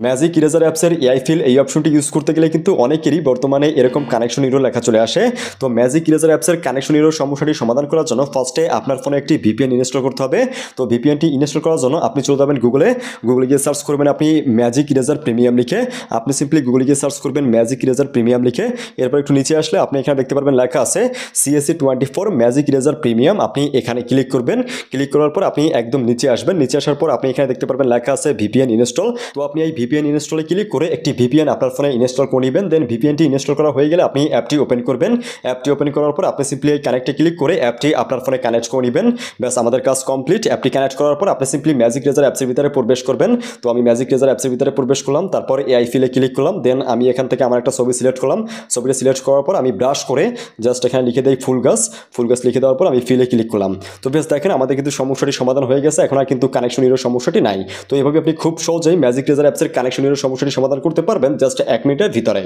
Magic eraser অ্যাপসের AI feel এই অপশনটি ইউজ করতে গেলে কিন্তু অনেকেরই বর্তমানে এরকম কানেকশন ইরো লেখা চলে আসে। তো ম্যাজিক ইরেজার অ্যাপসের কানেকশন ইরোর সমস্যাটি সমাধান করার জন্য ফার্স্টে আপনার ফোনে একটি ভিপিএন ইনস্টল করতে হবে। তো ভিপিএনটি ইনস্টল করার জন্য আপনি চলে যাবেন গুগলে গিয়ে সার্চ করবেন আপনি ম্যাজিক ইরেজার প্রিমিয়াম লিখে। আপনি সিম্পলি গুগলে গিয়ে সার্চ করবেন ম্যাজিক ইরেজার প্রিমিয়াম লিখে। এরপর একটু নিচে আসলে আপনি এখানে দেখতে পারবেন লেখা আছে CSE 24 ম্যাজিক ইরেজার প্রিমিয়াম। আপনি এখানে ক্লিক করবেন। ক্লিক করার পর আপনি একদম নিচে আসবেন। নিচে আসার পর আপনি এখানে দেখতে পারবেন লেখা আছে ভিপিএন ইনস্টল। তো আপনি এই ভিপিএন ইনস্টলে ক্লিক করে একটি ভিপিএন আপনার ফোনে ইনস্টল করে নেবেন। দেন ভিপিএনটি ইনস্টল করা হয়ে গেলে আপনি অ্যাপটি ওপেন করবেন। অ্যাপটি ওপেন করার পর আপনি সিম্পলি এই কানেক্টে ক্লিক করে অ্যাপটি আপনার ফোনে কানেক্ট করে নেবেন। ব্যাস আমাদের কাজ কমপ্লিট। অ্যাপটি কানেক্ট করার পর আপনি সিম্পলি ম্যাজিক ইরেজার অ্যাপসের ভিতরে প্রবেশ করবেন। তো আমি ম্যাজিক ইরেজার অ্যাপসের ভিতরে প্রবেশ করলাম। তারপর এআই ফিলে ক্লিক করলাম। দেন আমি এখান থেকে আমার একটা ছবি সিলেক্ট করলাম। ছবিটা সিলেক্ট করার পর আমি ব্রাশ করে জাস্ট এখানে লিখে দেই ফুল গাছ লিখে দেওয়ার পর আমি ফিলে ক্লিক করলাম। তো বেশ দেখেন আমাদের কিন্তু সমস্যাটি সমাধান হয়ে গেছে। এখন আর কিন্তু কানেকশন ইরোর সমস্যাটি নাই। তো এইভাবে আপনি খুব সহজেই ম্যাজিক ইরেজার অ্যাপসের কানেকশন ইরোর সমস্যাটি সমাধান করতে পারবেন জাস্ট 1 মিনিটের ভিতরে।